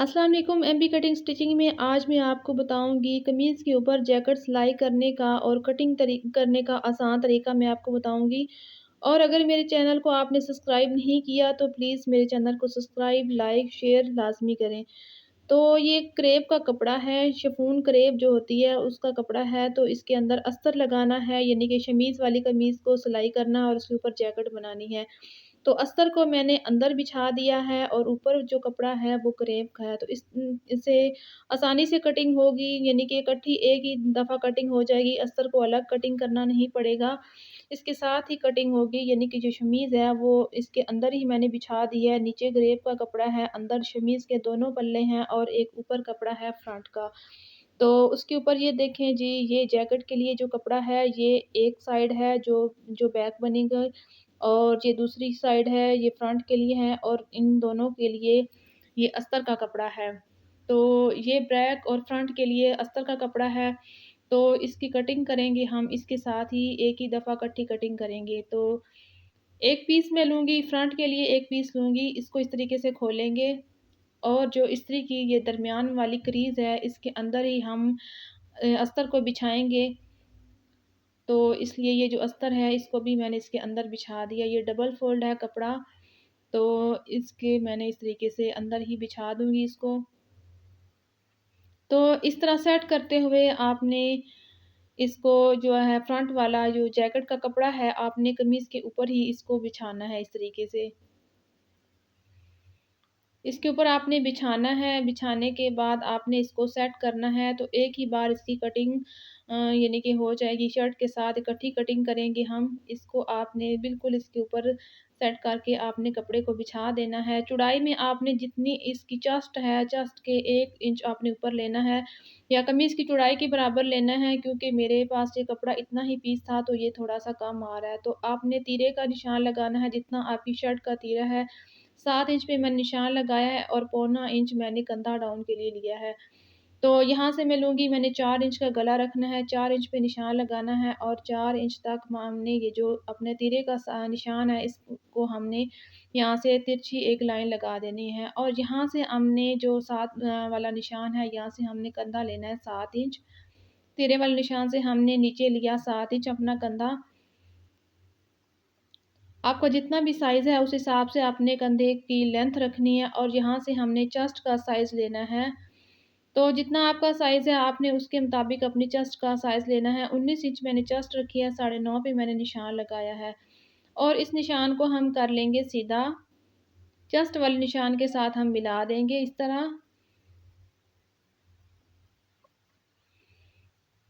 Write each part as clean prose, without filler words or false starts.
अस्सलाम वालेकुम। MB cutting stitching में आज मैं आपको बताऊंगी कमीज़ के ऊपर जैकेट सिलाई करने का और कटिंग करने का आसान तरीका मैं आपको बताऊंगी। और अगर मेरे चैनल को आपने सब्सक्राइब नहीं किया तो प्लीज़ मेरे चैनल को सब्सक्राइब, लाइक, शेयर लाजमी करें। तो ये क्रेप का कपड़ा है, शिफॉन क्रेप जो होती है उसका कपड़ा है। तो इसके अंदर अस्तर लगाना है, यानी कि शमीज़ वाली कमीज़ को सिलाई करना है और उसके ऊपर जैकेट बनानी है। तो अस्तर को मैंने अंदर बिछा दिया है और ऊपर जो कपड़ा है वो क्रेप का है। तो इससे आसानी से कटिंग होगी, यानी कि इकट्ठी एक ही दफ़ा कटिंग हो जाएगी, अस्तर को अलग कटिंग करना नहीं पड़ेगा। इसके साथ ही कटिंग होगी, यानी कि जो शमीज़ है वो इसके अंदर ही मैंने बिछा दी है। नीचे क्रेप का कपड़ा है, अंदर शमीज़ के दोनों पल्ले हैं और एक ऊपर कपड़ा है फ्रंट का। तो उसके ऊपर ये देखें जी, ये जैकेट के लिए जो कपड़ा है ये एक साइड है जो जो बैक बनेगा, और ये दूसरी साइड है ये फ्रंट के लिए है, और इन दोनों के लिए ये अस्तर का कपड़ा है। तो ये बैक और फ्रंट के लिए अस्तर का कपड़ा है। तो इसकी कटिंग करेंगे हम, इसके साथ ही एक ही दफ़ा इकट्ठी कटिंग करेंगे। तो एक पीस मैं लूँगी, फ्रंट के लिए एक पीस लूँगी, इसको इस तरीके से खोलेंगे और जो इस्त्री की ये दरमियान वाली क्रीज़ है इसके अंदर ही हम अस्तर को बिछाएँगे। तो इसलिए ये जो अस्तर है इसको भी मैंने इसके अंदर बिछा दिया। ये डबल फ़ोल्ड है कपड़ा, तो इसके मैंने इस तरीके से अंदर ही बिछा दूँगी इसको। तो इस तरह सेट करते हुए आपने इसको जो है फ्रंट वाला जो जैकेट का कपड़ा है आपने कमीज़ के ऊपर ही इसको बिछाना है इस तरीके से। इसके ऊपर आपने बिछाना है, बिछाने के बाद आपने इसको सेट करना है। तो एक ही बार इसकी कटिंग यानी कि हो जाएगी, शर्ट के साथ इकट्ठी कटिंग करेंगे हम। इसको आपने बिल्कुल इसके ऊपर सेट करके आपने कपड़े को बिछा देना है। चौड़ाई में आपने जितनी इसकी चेस्ट है, चेस्ट के 1 इंच आपने ऊपर लेना है या कमीज़ की चौड़ाई के बराबर लेना है, क्योंकि मेरे पास ये कपड़ा इतना ही पीस था तो ये थोड़ा-सा कम आ रहा है। तो आपने तीरे का निशान लगाना है जितना आपकी शर्ट का तीरा है। 7 इंच पे मैंने निशान लगाया है और पौना इंच मैंने कंधा डाउन के लिए लिया है। तो यहाँ से मैं लूँगी, मैंने 4 इंच का गला रखना है, 4 इंच पे निशान लगाना है और 4 इंच तक हमने ये जो अपने तीरे का निशान है इसको हमने यहाँ से तिरछी एक लाइन लगा देनी है, और यहाँ से हमने जो 7 वाला निशान है यहाँ से हमने कंधा लेना है 7 इंच। तीरे वाले निशान से हमने नीचे लिया 7 इंच अपना कंधा। आपका जितना भी साइज़ है उस हिसाब से आपने कंधे की लेंथ रखनी है, और यहाँ से हमने चेस्ट का साइज़ लेना है। तो जितना आपका साइज़ है आपने उसके मुताबिक अपनी चेस्ट का साइज़ लेना है। 19 इंच मैंने चेस्ट रखी है, 9.5 पे मैंने निशान लगाया है, और इस निशान को हम कर लेंगे सीधा, चेस्ट वाले निशान के साथ हम मिला देंगे इस तरह।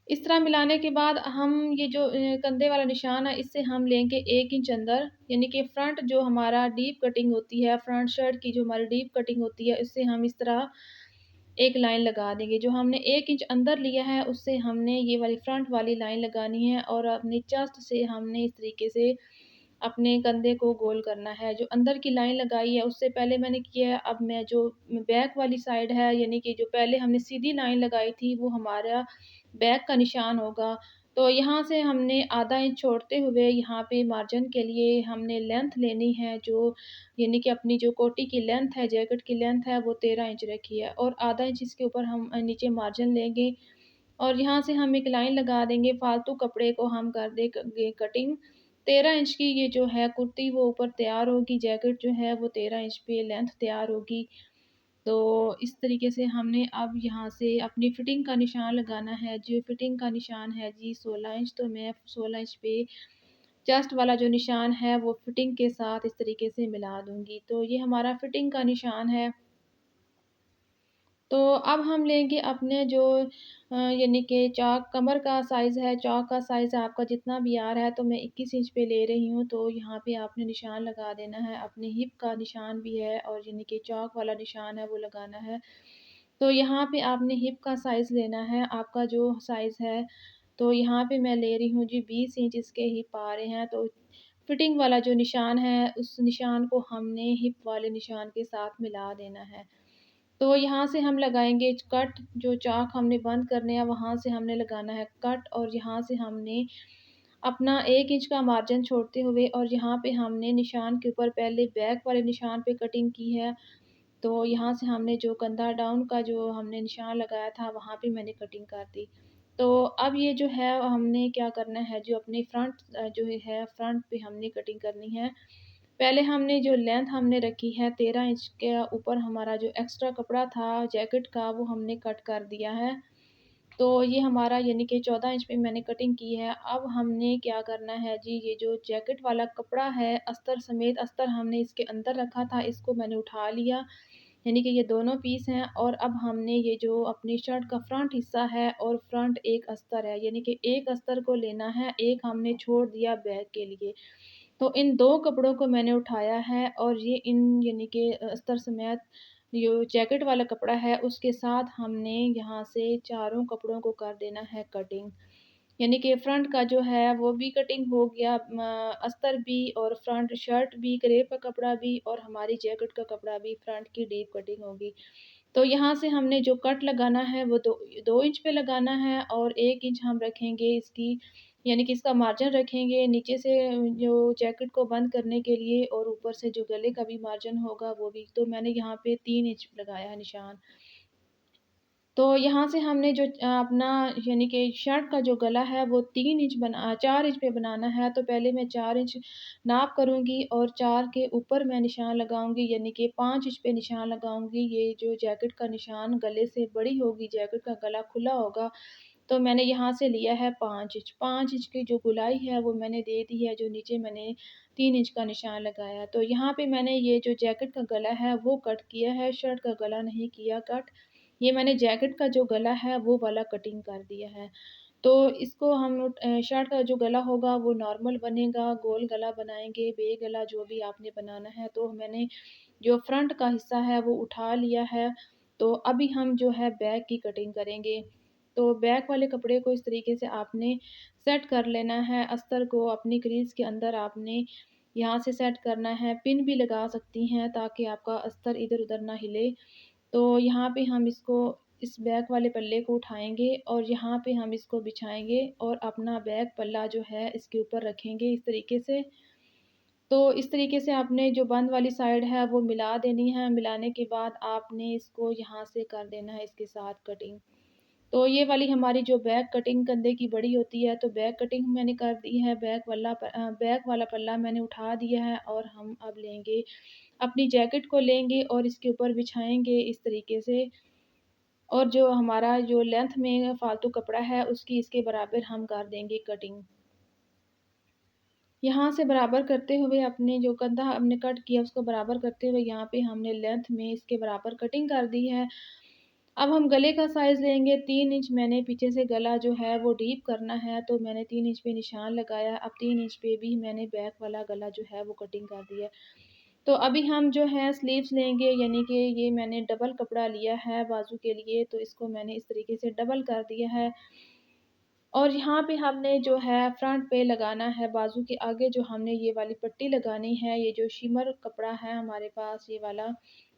इस तरह मिलाने के बाद हम ये जो कंधे वाला निशान है इससे हम लेंगे 1 इंच अंदर, यानी कि फ्रंट जो हमारा डीप कटिंग होती है, फ्रंट शर्ट की जो हमारी डीप कटिंग होती है इससे हम इस तरह एक लाइन लगा देंगे। जो हमने 1 इंच अंदर लिया है उससे हमने ये वाली फ्रंट वाली लाइन लगानी है, और अपनी चेस्ट से हमने इस तरीके से अपने कंधे को गोल करना है। जो अंदर की लाइन लगाई है उससे पहले मैंने किया है, अब मैं जो बैक वाली साइड है, यानी कि जो पहले हमने सीधी लाइन लगाई थी वो हमारा बैक का निशान होगा। तो यहाँ से हमने आधा इंच छोड़ते हुए यहाँ पे मार्जिन के लिए हमने लेंथ लेनी है, जो यानी कि अपनी जो कोटी की लेंथ है, जैकेट की लेंथ है वो 13 इंच रखी है, और आधा इंच इसके ऊपर हम नीचे मार्जिन लेंगे और यहाँ से हम एक लाइन लगा देंगे। फालतू कपड़े को हम कर देंगे कटिंग। 13 इंच की ये जो है कुर्ती वो ऊपर तैयार होगी, जैकेट जो है वो 13 इंच पे लेंथ तैयार होगी। तो इस तरीके से हमने अब यहाँ से अपनी फिटिंग का निशान लगाना है। जो फिटिंग का निशान है जी 16 इंच, तो मैं 16 इंच पे चेस्ट वाला जो निशान है वो फिटिंग के साथ इस तरीके से मिला दूँगी। तो ये हमारा फिटिंग का निशान है। तो अब हम लेंगे अपने जो यानी कि चौक कमर का साइज़ है, चौक का साइज़ आपका जितना भी आ रहा है, तो मैं 21 इंच पे ले रही हूँ। तो यहाँ पे आपने निशान लगा देना है, अपने हिप का निशान भी है और यानी कि चौक वाला निशान है वो लगाना है। तो यहाँ पे आपने हिप का साइज़ लेना है, आपका जो साइज़ है। तो यहाँ पे मैं ले रही हूँ जी 20 इंच इसके हिप आ रहे हैं। तो फिटिंग वाला जो निशान है, उस निशान को हमने हिप वाले निशान के साथ मिला देना है। तो यहाँ से हम लगाएँगे कट, जो चाक हमने बंद करने हैं वहाँ से हमने लगाना है कट, और यहाँ से हमने अपना 1 इंच का मार्जिन छोड़ते हुए और यहाँ पे हमने निशान के ऊपर पहले बैक वाले निशान पे कटिंग की है, तो यहाँ से हमने जो कंधा डाउन का जो हमने निशान लगाया था वहाँ पे मैंने कटिंग कर दी। तो अब ये जो है हमने क्या करना है, जो अपनी फ्रंट जो है फ्रंट पे हमने कटिंग करनी है। पहले हमने जो लेंथ हमने रखी है 13 इंच के ऊपर हमारा जो एक्स्ट्रा कपड़ा था जैकेट का वो हमने कट कर दिया है। तो ये हमारा यानी कि 14 इंच पे मैंने कटिंग की है। अब हमने क्या करना है जी, ये जो जैकेट वाला कपड़ा है अस्तर समेत, अस्तर हमने इसके अंदर रखा था, इसको मैंने उठा लिया। यानी कि ये दोनों पीस हैं और अब हमने ये जो अपनी शर्ट का फ्रंट हिस्सा है और फ्रंट एक अस्तर है, यानी कि एक अस्तर को लेना है, एक हमने छोड़ दिया बैक के लिए। तो इन 2 कपड़ों को मैंने उठाया है और ये इन यानी कि अस्तर समेत जो जैकेट वाला कपड़ा है उसके साथ हमने यहाँ से चारों कपड़ों को कर देना है कटिंग। यानी कि फ्रंट का जो है वो भी कटिंग हो गया, अस्तर भी और फ्रंट शर्ट भी, क्रेप का कपड़ा भी और हमारी जैकेट का कपड़ा भी फ्रंट की डीप कटिंग होगी। तो यहाँ से हमने जो कट लगाना है वो 2 इंच पे लगाना है और 1 इंच हम रखेंगे इसकी यानी कि इसका मार्जिन रखेंगे नीचे से जो जैकेट को बंद करने के लिए और ऊपर से जो गले का भी मार्जिन होगा वो भी। तो मैंने यहाँ पे 3 इंच लगाया है निशान। तो यहाँ से हमने जो अपना यानी कि शर्ट का जो गला है वो 4 इंच पे बनाना है। तो पहले मैं 4 इंच नाप करूँगी और 4 के ऊपर मैं निशान लगाऊँगी यानी कि 5 इंच पे निशान लगाऊँगी। ये जो जैकेट का निशान गले से बड़ी होगी, जैकेट का गला खुला होगा, तो मैंने यहाँ से लिया है 5 इंच। 5 इंच की जो गोलाई है वो मैंने दे दी है, जो नीचे मैंने 3 इंच का निशान लगाया। तो यहाँ पे मैंने ये जो जैकेट का गला है वो कट किया है, शर्ट का गला नहीं किया कट। ये मैंने जैकेट का जो गला है वो वाला कटिंग कर दिया है। तो इसको हम शर्ट का जो गला होगा वो नॉर्मल बनेगा, गोल गला बनाएँगे, बे गला जो भी आपने बनाना है। तो मैंने जो फ्रंट का हिस्सा है वो उठा लिया है। तो अभी हम जो है बैक की कटिंग करेंगे। तो बैक वाले कपड़े को इस तरीके से आपने सेट कर लेना है, अस्तर को अपनी क्रीज़ के अंदर आपने यहाँ से सेट करना है। पिन भी लगा सकती हैं ताकि आपका अस्तर इधर-उधर ना हिले। तो यहाँ पे हम इसको इस बैक वाले पल्ले को उठाएँगे और यहाँ पे हम इसको बिछाएँगे और अपना बैक पल्ला जो है इसके ऊपर रखेंगे इस तरीके से। तो इस तरीके से आपने जो बंद वाली साइड है वो मिला देनी है, मिलाने के बाद आपने इसको यहाँ से कर देना है इसके साथ कटिंग। तो ये वाली हमारी जो बैक कटिंग कंधे की बड़ी होती है, तो बैक कटिंग मैंने कर दी है, बैक वाला पल्ला मैंने उठा दिया है और हम अब लेंगे अपनी जैकेट को लेंगे और इसके ऊपर बिछाएँगे इस तरीके से और जो हमारा जो लेंथ में फालतू कपड़ा है उसकी इसके बराबर हम कर देंगे कटिंग। यहाँ से बराबर करते हुए अपने जो कंधा हमने कट किया उसको बराबर करते हुए यहाँ पे हमने लेंथ में इसके बराबर कटिंग कर दी है। अब हम गले का साइज़ लेंगे 3 इंच, मैंने पीछे से गला जो है वो डीप करना है तो मैंने 3 इंच पे निशान लगाया। अब 3 इंच पे भी मैंने बैक वाला गला जो है वो कटिंग कर दिया। तो अभी हम जो है स्लीव्स लेंगे यानी कि ये मैंने डबल कपड़ा लिया है बाजू के लिए, तो इसको मैंने इस तरीके से डबल कर दिया है। और यहाँ पे हमने जो है फ्रंट पे लगाना है बाजू के आगे जो हमने ये वाली पट्टी लगानी है, ये जो शिमर कपड़ा है हमारे पास ये वाला,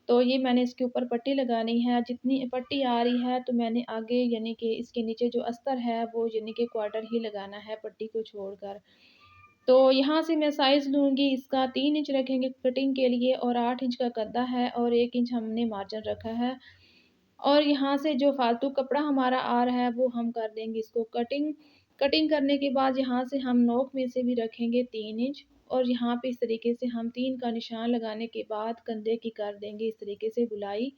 तो ये मैंने इसके ऊपर पट्टी लगानी है। जितनी पट्टी आ रही है तो मैंने आगे यानी कि इसके नीचे जो अस्तर है वो यानी कि क्वार्टर ही लगाना है पट्टी को छोड़कर। तो यहाँ से मैं साइज़ लूँगी इसका 3 इंच रखेंगे कटिंग के लिए और 8 इंच का गद्दा है और 1 इंच हमने मार्जिन रखा है। और यहाँ से जो फालतू कपड़ा हमारा आ रहा है वो हम कर देंगे इसको कटिंग। कटिंग करने के बाद यहाँ से हम नोक में से भी रखेंगे 3 इंच और यहाँ पे इस तरीके से हम 3 का निशान लगाने के बाद कंधे की कर देंगे इस तरीके से गुलाई।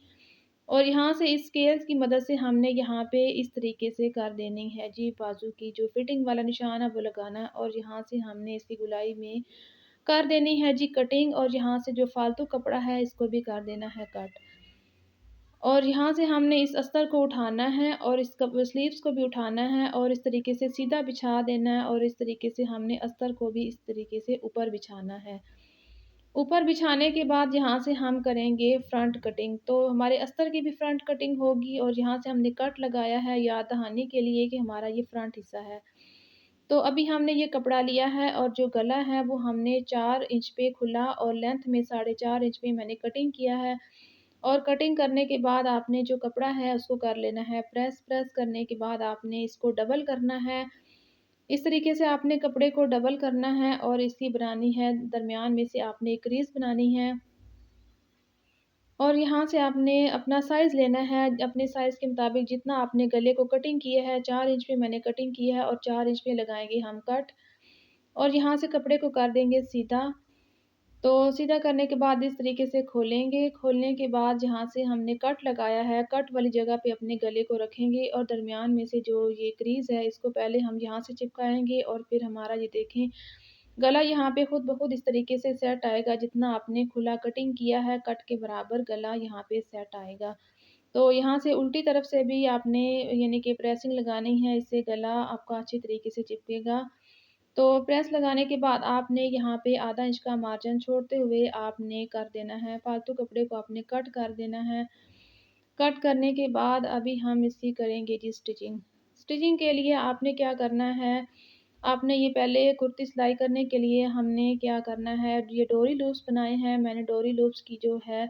और यहाँ से इस स्केल की मदद से हमने यहाँ पे इस तरीके से कर देनी है जी, बाजू की जो फिटिंग वाला निशान है वो लगाना है और यहाँ से हमने इसकी गुलाई में कर देनी है जी कटिंग और यहाँ से जो फालतू कपड़ा है इसको भी कर देना है कट। और यहाँ से हमने इस अस्तर को उठाना है और इस स्लीव्स को भी उठाना है और इस तरीके से सीधा बिछा देना है और इस तरीके से हमने अस्तर को भी इस तरीके से ऊपर बिछाना है। ऊपर बिछाने के बाद यहाँ से हम करेंगे फ्रंट कटिंग। तो हमारे अस्तर की भी फ्रंट कटिंग होगी और यहाँ से हमने कट लगाया है याद दहानी के लिए कि हमारा ये फ्रंट हिस्सा है। तो अभी हमने ये कपड़ा लिया है और जो गला है वो हमने 4 इंच पे खुला और लेंथ में 4.5 इंच पे मैंने कटिंग किया है। और कटिंग करने के बाद आपने जो कपड़ा है उसको कर लेना है प्रेस। प्रेस करने के बाद आपने इसको डबल करना है। इस तरीके से आपने कपड़े को डबल करना है और इसकी बनानी है दरमियान में से आपने एक क्रीज़ बनानी है। और यहाँ से आपने अपना साइज़ लेना है, अपने साइज़ के मुताबिक जितना आपने गले को कटिंग किया है, 4 इंच पे मैंने कटिंग की है और 4 इंच पे लगाएँगे हम कट। और यहाँ से कपड़े को कर देंगे सीधा। तो सीधा करने के बाद इस तरीके से खोलेंगे, खोलने के बाद जहाँ से हमने कट लगाया है, कट वाली जगह पे अपने गले को रखेंगे और दरमियान में से जो ये क्रीज़ है, इसको पहले हम यहाँ से चिपकाएँगे और फिर हमारा ये देखें, गला यहाँ पे खुद ब खुद इस तरीके से सेट आएगा, जितना आपने खुला कटिंग किया है, कट के बराबर गला यहाँ पे सेट आएगा। तो यहाँ से उल्टी तरफ से भी आपने यानी कि प्रेसिंग लगानी है, इससे गला आपका अच्छी तरीके से चिपकेगा। तो प्रेस लगाने के बाद आपने यहाँ पे आधा इंच का मार्जिन छोड़ते हुए आपने कर देना है, फालतू कपड़े को आपने कट कर देना है। कट करने के बाद अभी हम इसकी करेंगे जी स्टिचिंग। स्टिचिंग के लिए आपने क्या करना है, आपने ये पहले कुर्ती सिलाई करने के लिए हमने क्या करना है, ये डोरी लूप्स बनाए हैं। मैंने डोरी लूप्स की जो है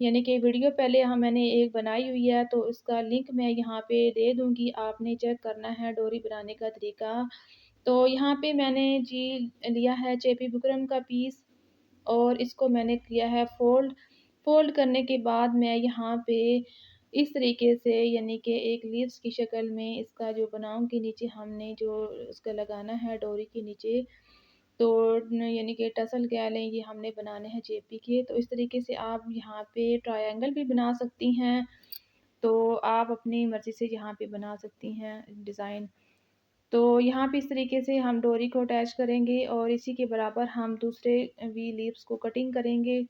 यानी कि वीडियो पहले मैंने एक बनाई हुई है, तो उसका लिंक मैं यहाँ पे दे दूँगी। आपने चेक करना है डोरी बनाने का तरीका। तो यहाँ पे मैंने जी लिया है चेपी बुकरम का पीस और इसको मैंने किया है फ़ोल्ड। फ़ोल्ड करने के बाद मैं यहाँ पे इस तरीके से यानी कि एक लीव्स की शक्ल में इसका जो बनाऊँगी, नीचे हमने जो उसका लगाना है डोरी के नीचे, तो न यानी कि टसल कह लें, ये हमने बनाने हैं चेपी के। तो इस तरीके से आप यहाँ पे ट्रायंगल भी बना सकती हैं, तो आप अपनी मर्ज़ी से यहाँ पे बना सकती हैं डिज़ाइन। तो यहाँ पे इस तरीके से हम डोरी को अटैच करेंगे और इसी के बराबर हम दूसरे वी लीव्स को कटिंग करेंगे।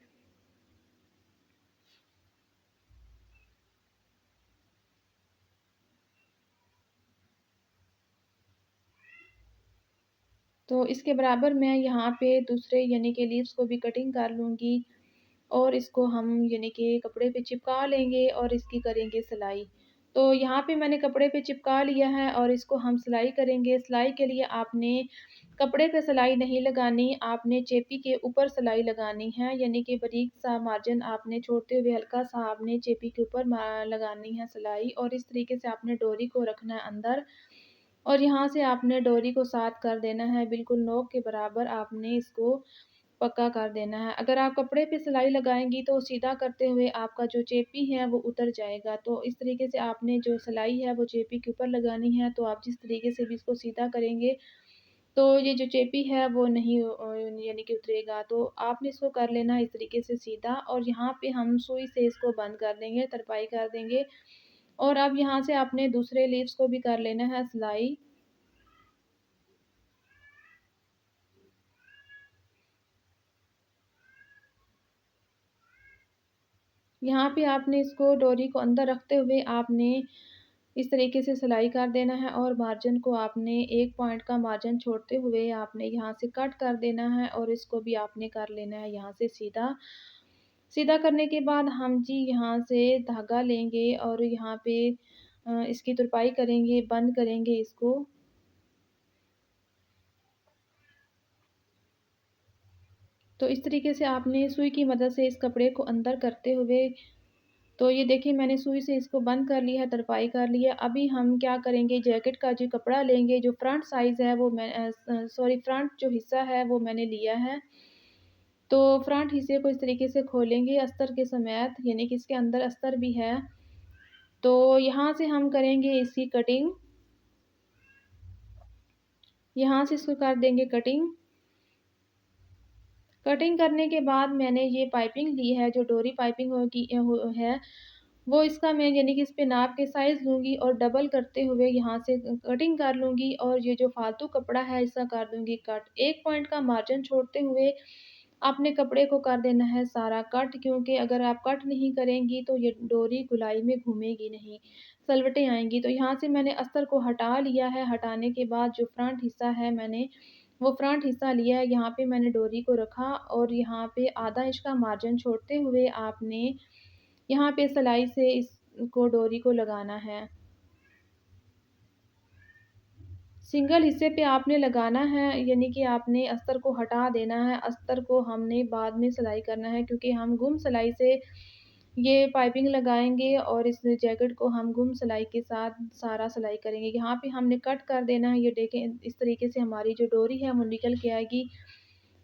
तो इसके बराबर मैं यहाँ पे दूसरे यानी कि लीव्स को भी कटिंग कर लूँगी और इसको हम यानी कि कपड़े पे चिपका लेंगे और इसकी करेंगे सिलाई। तो यहाँ पे मैंने कपड़े पे चिपका लिया है और इसको हम सिलाई करेंगे। सिलाई के लिए आपने कपड़े पे सिलाई नहीं लगानी, आपने चेपी के ऊपर सिलाई लगानी है, यानी कि बारीक-सा मार्जिन आपने छोड़ते हुए हल्का-सा आपने चेपी के ऊपर लगानी है सिलाई और इस तरीके से आपने डोरी को रखना है अंदर और यहाँ से आपने डोरी को साथ कर देना है, बिल्कुल नोक के बराबर आपने इसको पक्का कर देना है। अगर आप कपड़े पे सिलाई लगाएँगी तो सीधा करते हुए आपका जो चेपी है वो उतर जाएगा। तो इस तरीके से आपने जो सिलाई है वो चेपी के ऊपर लगानी है। तो आप जिस तरीके से भी इसको सीधा करेंगे तो ये जो चेपी है वो नहीं यानी कि उतरेगा। तो आपने इसको कर लेना है इस तरीके से सीधा और यहाँ पे हम सुई से इसको बंद कर देंगे, तरपाई कर देंगे और अब यहाँ से आपने दूसरे लीव्स को भी कर लेना है सिलाई। यहाँ पे आपने इसको डोरी को अंदर रखते हुए आपने इस तरीके से सिलाई कर देना है और मार्जिन को आपने 1 पॉइंट का मार्जिन छोड़ते हुए आपने यहाँ से कट कर देना है और इसको भी आपने कर लेना है यहाँ से सीधा। सीधा करने के बाद हम जी यहाँ से धागा लेंगे और यहाँ पे इसकी तुरपाई करेंगे, बंद करेंगे इसको। तो इस तरीके से आपने सुई की मदद से इस कपड़े को अंदर करते हुए तो ये देखिए मैंने सुई से इसको बंद कर लिया है, तरपाई कर लिया। अभी हम क्या करेंगे, जैकेट का जो कपड़ा लेंगे, जो फ्रंट साइज़ है वो मैं सॉरी फ्रंट जो हिस्सा है वो मैंने लिया है। तो फ्रंट हिस्से को इस तरीके से खोलेंगे अस्तर के समेत, यानी कि इसके अंदर अस्तर भी है। तो यहाँ से हम करेंगे इसकी कटिंग। यहाँ से इसको कर देंगे कटिंग। कटिंग करने के बाद मैंने ये पाइपिंग ली है, जो डोरी पाइपिंग होगी है, वो इसका मैं यानी कि इस पे नाप के साइज़ लूँगी और डबल करते हुए यहाँ से कटिंग कर लूँगी और ये जो फालतू कपड़ा है इसका कर दूँगी कट। 1 पॉइंट का मार्जिन छोड़ते हुए आपने कपड़े को कर देना है सारा कट, क्योंकि अगर आप कट नहीं करेंगी तो ये डोरी गोलाई में घूमेगी नहीं, सलवटें आएँगी। तो यहाँ से मैंने अस्तर को हटा लिया है, हटाने के बाद जो फ्रंट हिस्सा है मैंने वो फ्रंट हिस्सा लिया है, यहाँ पे मैंने डोरी को रखा और यहाँ पे आधा इंच का मार्जिन छोड़ते हुए आपने यहाँ पे सिलाई से इसको डोरी को लगाना है। सिंगल हिस्से पे आपने लगाना है, यानी कि आपने अस्तर को हटा देना है। अस्तर को हमने बाद में सिलाई करना है, क्योंकि हम गुम सिलाई से ये पाइपिंग लगाएँगे और इस जैकेट को हम गुम सिलाई के साथ सारा सिलाई करेंगे। यहाँ पे हमने कट कर देना है, ये देखें इस तरीके से हमारी जो डोरी है वो निकल के आएगी।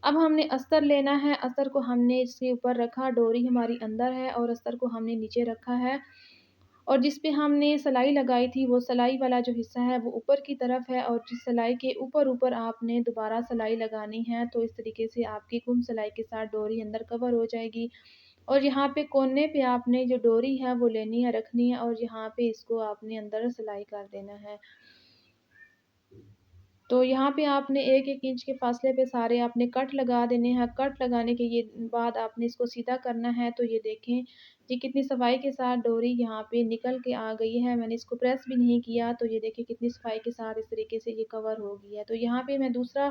अब हमने अस्तर लेना है, अस्तर को हमने इसके ऊपर रखा, डोरी हमारी अंदर है और अस्तर को हमने नीचे रखा है और जिस पे हमने सिलाई लगाई थी वो सिलाई वाला जो हिस्सा है वो ऊपर की तरफ है और जिस सिलाई के ऊपर आपने दोबारा सिलाई लगानी है। तो इस तरीके से आपकी गुम सिलाई के साथ डोरी अंदर कवर हो जाएगी और यहाँ पे कोने पे आपने जो डोरी है वो लेनी है, रखनी है और यहाँ पे इसको आपने अंदर सिलाई कर देना है। तो यहाँ पे आपने 1-1 इंच के फासले पे सारे आपने कट लगा देने हैं। कट लगाने के ये बाद आपने इसको सीधा करना है। तो ये देखें, ये कितनी सफाई के साथ डोरी यहाँ पे निकल के आ गई है। मैंने इसको प्रेस भी नहीं किया, तो ये देखिए कितनी सफाई के साथ इस तरीके से ये कवर हो गई है। तो यहाँ पे मैं दूसरा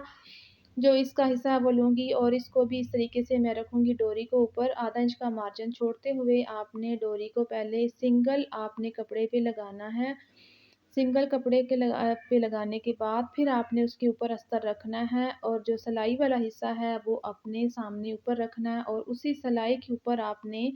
जो इसका हिस्सा है वो लूँगी और इसको भी इस तरीके से मैं रखूँगी डोरी को ऊपर। आधा इंच का मार्जिन छोड़ते हुए आपने डोरी को पहले सिंगल आपने कपड़े पे लगाना है। सिंगल कपड़े के पे लगाने के बाद फिर आपने उसके ऊपर अस्तर रखना है और जो सिलाई वाला हिस्सा है वो अपने सामने ऊपर रखना है और उसी सिलाई के ऊपर आपने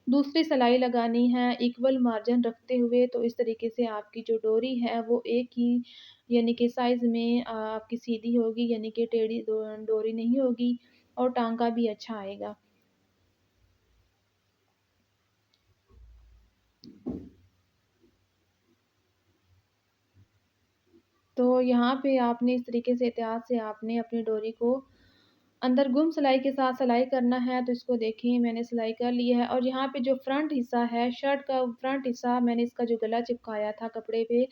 दूसरी सिलाई लगानी है इक्वल मार्जिन रखते हुए। तो इस तरीके से आपकी जो डोरी है वो एक ही यानी कि साइज़ में आपकी सीधी होगी, यानी कि टेढ़ी डोरी नहीं होगी और टाँका भी अच्छा आएगा। तो यहाँ पे आपने इस तरीके से एहतियात से आपने अपनी डोरी को अंदर गुम सिलाई के साथ सिलाई करना है। तो इसको देखिए मैंने सिलाई कर ली है और यहाँ पे जो फ्रंट हिस्सा है शर्ट का फ्रंट हिस्सा मैंने इसका जो गला चिपकाया था कपड़े पे,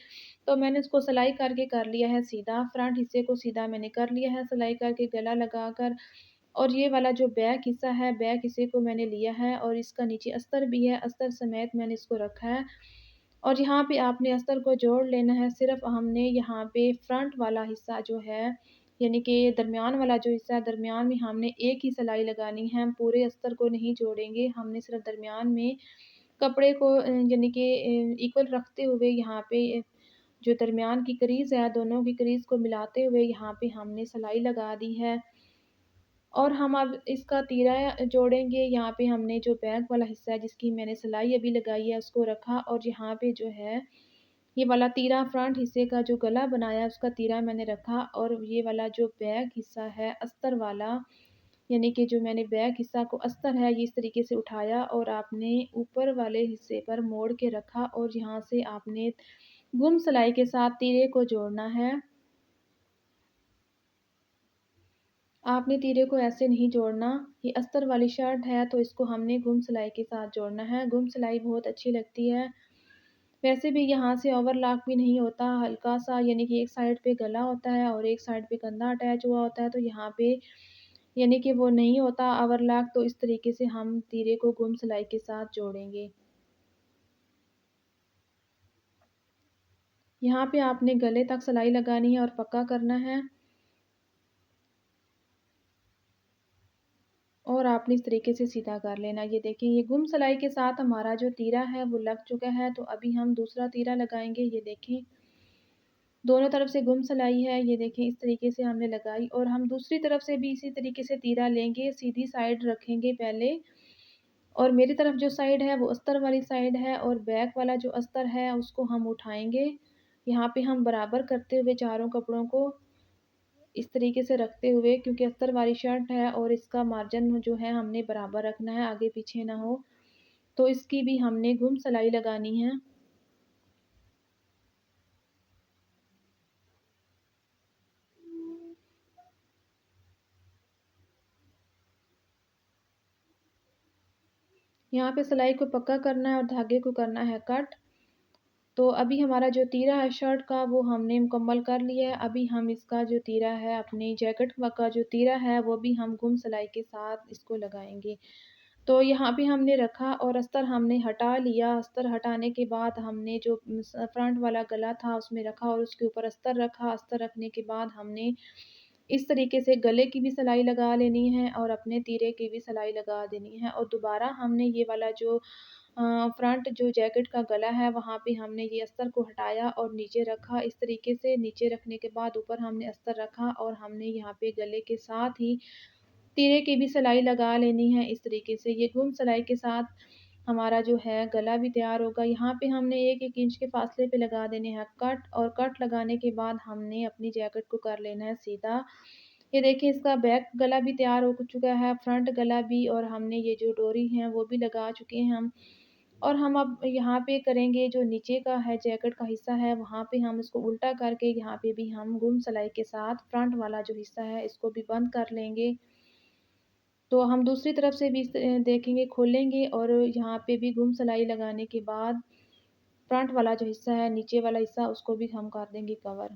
तो मैंने उसको सिलाई करके कर लिया है सीधा। फ्रंट हिस्से को सीधा मैंने कर लिया है सिलाई करके गला लगाकर और ये वाला जो बैक हिस्सा है, बैक हिस्से को मैंने लिया है और इसका नीचे अस्तर भी है, अस्तर समेत मैंने इसको रखा है और यहाँ पे आपने अस्तर को जोड़ लेना है। सिर्फ़ हमने यहाँ पे फ्रंट वाला हिस्सा जो है, यानी कि दरमियान वाला जो हिस्सा है, दरमियान में हमने एक ही सिलाई लगानी है, हम पूरे अस्तर को नहीं जोड़ेंगे। हमने सिर्फ़ दरमियान में कपड़े को यानी कि इक्वल रखते हुए यहाँ पे जो दरमियान की क्रीज़ है, दोनों की क्रीज़ को मिलाते हुए यहाँ पे हमने सिलाई लगा दी है। और हम अब इसका तीरा जोड़ेंगे। यहाँ पे हमने जो बैक वाला हिस्सा है जिसकी मैंने सिलाई अभी लगाई है उसको रखा और यहाँ पे जो है ये वाला तीरा फ्रंट हिस्से का जो गला बनाया है उसका तीरा मैंने रखा और ये वाला जो बैक हिस्सा है अस्तर वाला, यानी कि जो मैंने बैक हिस्सा को अस्तर है ये इस तरीके से उठाया और आपने ऊपर वाले हिस्से पर मोड़ के रखा और यहाँ से आपने गुम सिलाई के साथ तीरे को जोड़ना है। आपने तीरे को ऐसे नहीं जोड़ना, ये अस्तर वाली शर्ट है तो इसको हमने गुम सिलाई के साथ जोड़ना है। गुम सिलाई बहुत अच्छी लगती है। वैसे भी यहाँ से ओवरलॉक भी नहीं होता, हल्का-सा यानी कि एक साइड पे गला होता है और एक साइड पे कंधा अटैच हुआ होता है, तो यहाँ पे यानी कि वो नहीं होता ओवरलॉक। तो इस तरीके से हम तीरे को गुम सिलाई के साथ जोड़ेंगे। यहाँ पे आपने गले तक सिलाई लगानी है और पक्का करना है। और आपने इस तरीके से सीधा कर लेना। ये देखिए ये गुम सिलाई के साथ हमारा जो तीरा है वो लग चुका है, तो अभी हम दूसरा तीरा लगाएँगे। ये देखें, दोनों तरफ से गुम सिलाई है, ये देखें इस तरीके से हमने लगाई और हम दूसरी तरफ से भी इसी तरीके से तीरा लेंगे, सीधी साइड रखेंगे पहले और मेरी तरफ जो साइड है वो अस्तर वाली साइड है और बैक वाला जो अस्तर है उसको हम उठाएँगे। यहाँ पे हम बराबर करते हुए चारों कपड़ों को इस तरीके से रखते हुए, क्योंकि अस्तर वाली शर्ट है और इसका मार्जिन जो है हमने बराबर रखना है, आगे पीछे ना हो, तो इसकी भी हमने गुम सिलाई लगानी है। यहाँ पे सिलाई को पक्का करना है और धागे को करना है कट। तो अभी हमारा जो तीरा है शर्ट का वो हमने मुकम्मल कर लिया है। अभी हम इसका जो तीरा है अपनी जैकेट का जो तीरा है वो भी हम गुम सिलाई के साथ इसको लगाएँगे। तो यहाँ पे हमने रखा और अस्तर हमने हटा लिया। अस्तर हटाने के बाद हमने जो फ्रंट वाला गला था उसमें रखा और उसके ऊपर अस्तर रखा। अस्तर रखने के बाद हमने इस तरीके से गले की भी सिलाई लगा लेनी है और अपने तीरे की भी सिलाई लगा देनी है और दोबारा हमने ये वाला जो फ्रंट जो जैकेट का गला है वहाँ पे हमने ये अस्तर को हटाया और नीचे रखा। इस तरीके से नीचे रखने के बाद ऊपर हमने अस्तर रखा और हमने यहाँ पे गले के साथ ही तीरे की भी सिलाई लगा लेनी है। इस तरीके से ये गुम सिलाई के साथ हमारा जो है गला भी तैयार होगा। यहाँ पे हमने 1-1 इंच के फासले पे लगा देने हैं कट और कट लगाने के बाद हमने अपनी जैकेट को कर लेना है सीधा। ये देखिए इसका बैक गला भी तैयार हो चुका है, फ्रंट गला भी, और हमने ये जो डोरी है वो भी लगा चुके हैं हम। और हम अब यहाँ पे करेंगे जो नीचे का है जैकेट का हिस्सा है, वहाँ पे हम इसको उल्टा करके यहाँ पे भी हम गुम सिलाई के साथ फ्रंट वाला जो हिस्सा है इसको भी बंद कर लेंगे। तो हम दूसरी तरफ से भी देखेंगे, खोलेंगे, और यहाँ पे भी गुम सिलाई लगाने के बाद फ्रंट वाला जो हिस्सा है, नीचे वाला हिस्सा, उसको भी हम कर देंगे कवर।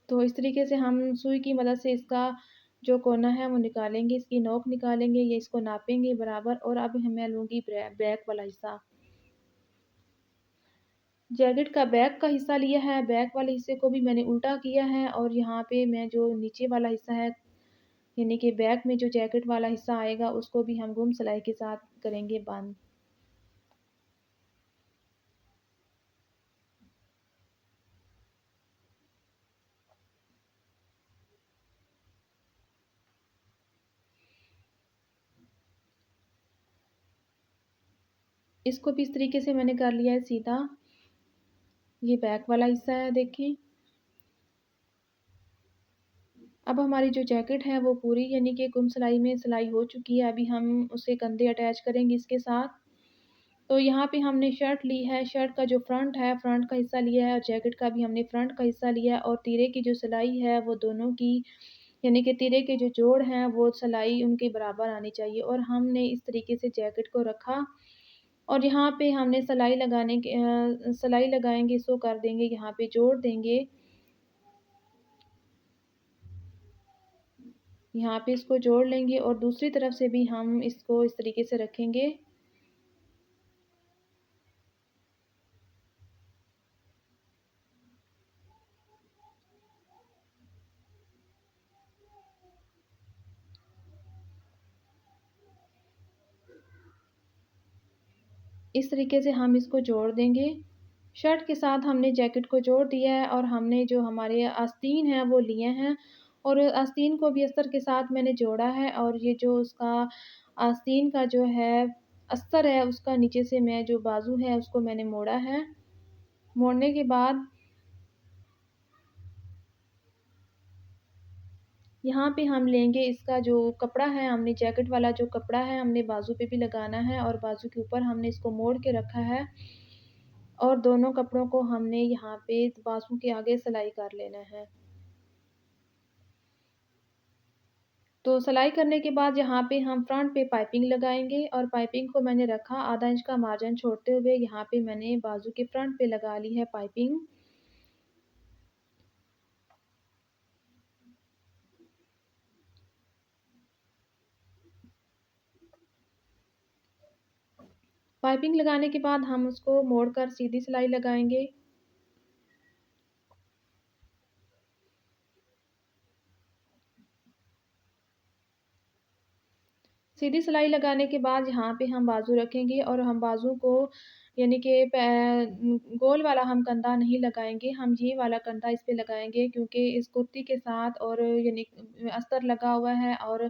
तो इस तरीके से हम सुई की मदद से इसका जो कोना है वो निकालेंगे, इसकी नोक निकालेंगे, ये इसको नापेंगे बराबर। और अब मैं लूँगी बैक वाला हिस्सा। जैकेट का बैक का हिस्सा लिया है, बैक वाले हिस्से को भी मैंने उल्टा किया है, और यहाँ पे मैं जो नीचे वाला हिस्सा है, यानी कि बैक में जो जैकेट वाला हिस्सा आएगा, उसको भी हम गुम सिलाई के साथ करेंगे बंद। इसको भी इस तरीके से मैंने कर लिया है सीधा। ये बैक वाला हिस्सा है, देखें। अब हमारी जो जैकेट है वो पूरी यानी कि गुम सिलाई में सिलाई हो चुकी है। अभी हम उसे कंधे अटैच करेंगे इसके साथ। तो यहाँ पे हमने शर्ट ली है, शर्ट का जो फ्रंट है, फ्रंट का हिस्सा लिया है, और जैकेट का भी हमने फ्रंट का हिस्सा लिया है, और तीरे की जो सिलाई है वो दोनों की, यानी कि तीरे के जो जोड़ हैं वो सिलाई उनके बराबर आनी चाहिए। और हमने इस तरीके से जैकेट को रखा, और यहाँ पे हमने सिलाई लगाएंगे, इसको कर देंगे, यहाँ पे जोड़ देंगे। यहाँ पे इसको जोड़ लेंगे, और दूसरी तरफ से भी हम इसको इस तरीके से रखेंगे। इस तरीके से हम इसको जोड़ देंगे। शर्ट के साथ हमने जैकेट को जोड़ दिया है, और हमने जो हमारे आस्तीन हैं वो लिए हैं, और आस्तीन को भी अस्तर के साथ मैंने जोड़ा है। और ये जो उसका आस्तीन का जो है अस्तर है, उसका नीचे से मैं जो बाजू है उसको मैंने मोड़ा है। मोड़ने के बाद यहाँ पे हम लेंगे इसका जो कपड़ा है, हमने जैकेट वाला जो कपड़ा है हमने बाजू पे भी लगाना है, और बाजू के ऊपर हमने इसको मोड़ के रखा है, और दोनों कपड़ों को हमने यहाँ पे बाजू के आगे सिलाई कर लेना है। तो सिलाई करने के बाद यहाँ पे हम फ्रंट पे पाइपिंग लगाएंगे, और पाइपिंग को मैंने रखा आधा इंच का मार्जिन छोड़ते हुए। यहाँ पे मैंने बाजू के फ्रंट पे लगा ली है पाइपिंग। पाइपिंग लगाने के बाद हम उसको मोड़कर सीधी सिलाई लगाएंगे। सीधी सिलाई लगाने के बाद यहाँ पे हम बाजू रखेंगे, और हम बाजू को यानी कि गोल वाला हम कंधा नहीं लगाएंगे, हम ये वाला कंधा इस पे लगाएंगे, क्योंकि इस कुर्ती के साथ और यानी अस्तर लगा हुआ है, और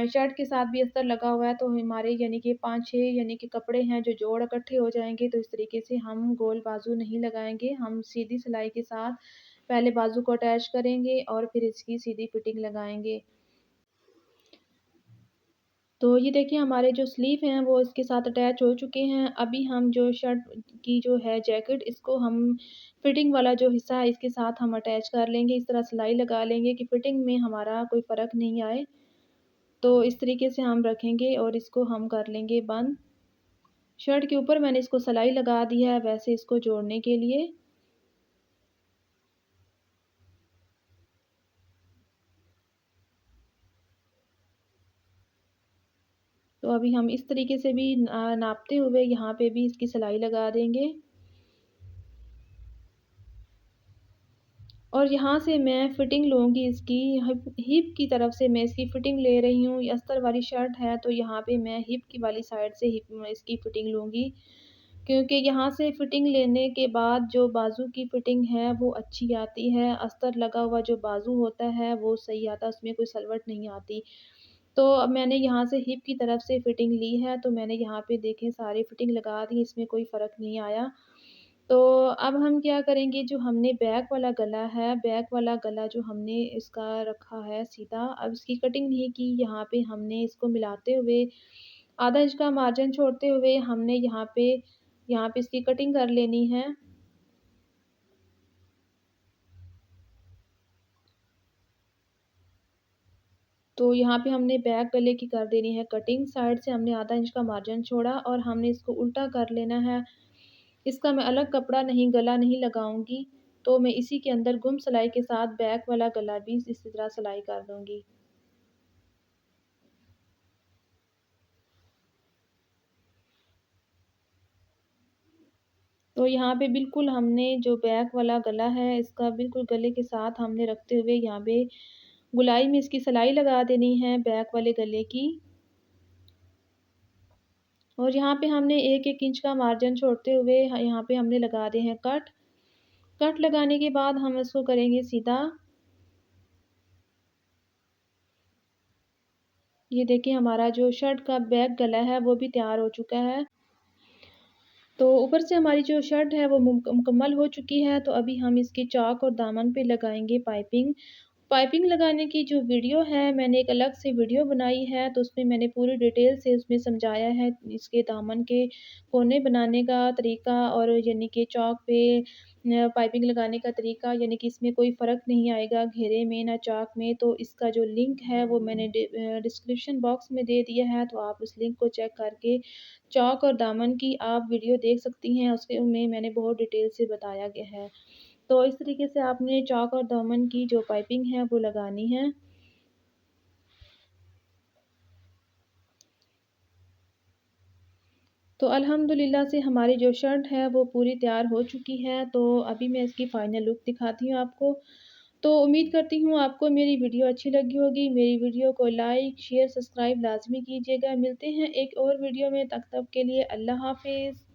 शर्ट के साथ भी अस्तर लगा हुआ है, तो हमारे यानी कि 5-6 यानी कि कपड़े हैं जो जोड़ इकट्ठे हो जाएंगे। तो इस तरीके से हम गोल बाजू नहीं लगाएंगे, हम सीधी सिलाई के साथ पहले बाजू को अटैच करेंगे, और फिर इसकी सीधी फिटिंग लगाएंगे। तो ये देखिए हमारे जो स्लीव हैं वो इसके साथ अटैच हो चुके हैं। अभी हम जो शर्ट की जो है जैकेट, इसको हम फिटिंग वाला जो हिस्सा है इसके साथ हम अटैच कर लेंगे। इस तरह सिलाई लगा लेंगे कि फिटिंग में हमारा कोई फ़र्क नहीं आए। तो इस तरीके से हम रखेंगे, और इसको हम कर लेंगे बंद। शर्ट के ऊपर मैंने इसको सिलाई लगा दी है वैसे इसको जोड़ने के लिए। तो अभी हम इस तरीके से भी नापते हुए यहाँ पे भी इसकी सिलाई लगा देंगे। और यहाँ से मैं फ़िटिंग लूँगी इसकी, हिप की तरफ से मैं इसकी फ़िटिंग ले रही हूँ। ये अस्तर वाली शर्ट है, तो यहाँ पे मैं हिप की वाली साइड से हिप इसकी फ़िटिंग लूँगी। क्योंकि यहाँ से फ़िटिंग लेने के बाद जो बाजू की फ़िटिंग है वो अच्छी आती है। अस्तर लगा हुआ जो बाजू होता है वो सही आता है, उसमें कोई सलवट नहीं आती। तो अब मैंने यहाँ से हिप की तरफ से फ़िटिंग ली है, तो मैंने यहाँ पे देखें सारी फ़िटिंग लगा दी, इसमें कोई फ़र्क नहीं आया। तो अब हम क्या करेंगे, जो हमने बैक वाला गला है, बैक वाला गला जो हमने इसका रखा है सीधा, अब इसकी कटिंग नहीं की, यहाँ पे हमने इसको मिलाते हुए आधा इंच का मार्जिन छोड़ते हुए हमने यहाँ पे इसकी कटिंग कर लेनी है। तो यहाँ पे हमने बैक गले की कर देनी है कटिंग, साइड से हमने आधा इंच का मार्जिन छोड़ा और हमने इसको उल्टा कर लेना है। इसका मैं अलग कपड़ा नहीं, गला नहीं लगाऊँगी, तो मैं इसी के अंदर गुम सिलाई के साथ बैक वाला गला भी इसी तरह सिलाई कर दूँगी। तो यहाँ पे बिल्कुल हमने जो बैक वाला गला है, इसका बिल्कुल गले के साथ हमने रखते हुए यहाँ पे गोलाई में इसकी सिलाई लगा देनी है बैक वाले गले की। और यहाँ पे हमने 1-1 इंच का मार्जिन छोड़ते हुए यहाँ पे हमने लगा दिए हैं कट। कट लगाने के बाद हम इसको करेंगे सीधा। ये देखिए हमारा जो शर्ट का बैक गला है वो भी तैयार हो चुका है। तो ऊपर से हमारी जो शर्ट है वो मुकम्मल हो चुकी है, तो अभी हम इसके चौक और दामन पे लगाएँगे पाइपिंग। पाइपिंग लगाने की जो वीडियो है, मैंने एक अलग से वीडियो बनाई है, तो उसमें मैंने पूरी डिटेल से उसमें समझाया है इसके दामन के कोने बनाने का तरीका और यानी कि चौक पे पाइपिंग लगाने का तरीका, यानी कि इसमें कोई फ़र्क नहीं आएगा घेरे में ना चौक में। तो इसका जो लिंक है वो मैंने डिस्क्रिप्शन बॉक्स में दे दिया है, तो आप उस लिंक को चेक करके चौक और दामन की आप वीडियो देख सकती हैं, उसके में मैंने बहुत डिटेल से बताया गया है। तो इस तरीके से आपने चौक और दामन की जो पाइपिंग है वो लगानी है। तो अल्हम्दुलिल्लाह से हमारी जो शर्ट है वो पूरी तैयार हो चुकी है, तो अभी मैं इसकी फ़ाइनल लुक दिखाती हूँ आपको। तो उम्मीद करती हूँ आपको मेरी वीडियो अच्छी लगी होगी। मेरी वीडियो को लाइक, शेयर, सब्सक्राइब लाज़मी कीजिएगा। मिलते हैं एक और वीडियो में, तब तक के लिए अल्लाह हाफ़िज़।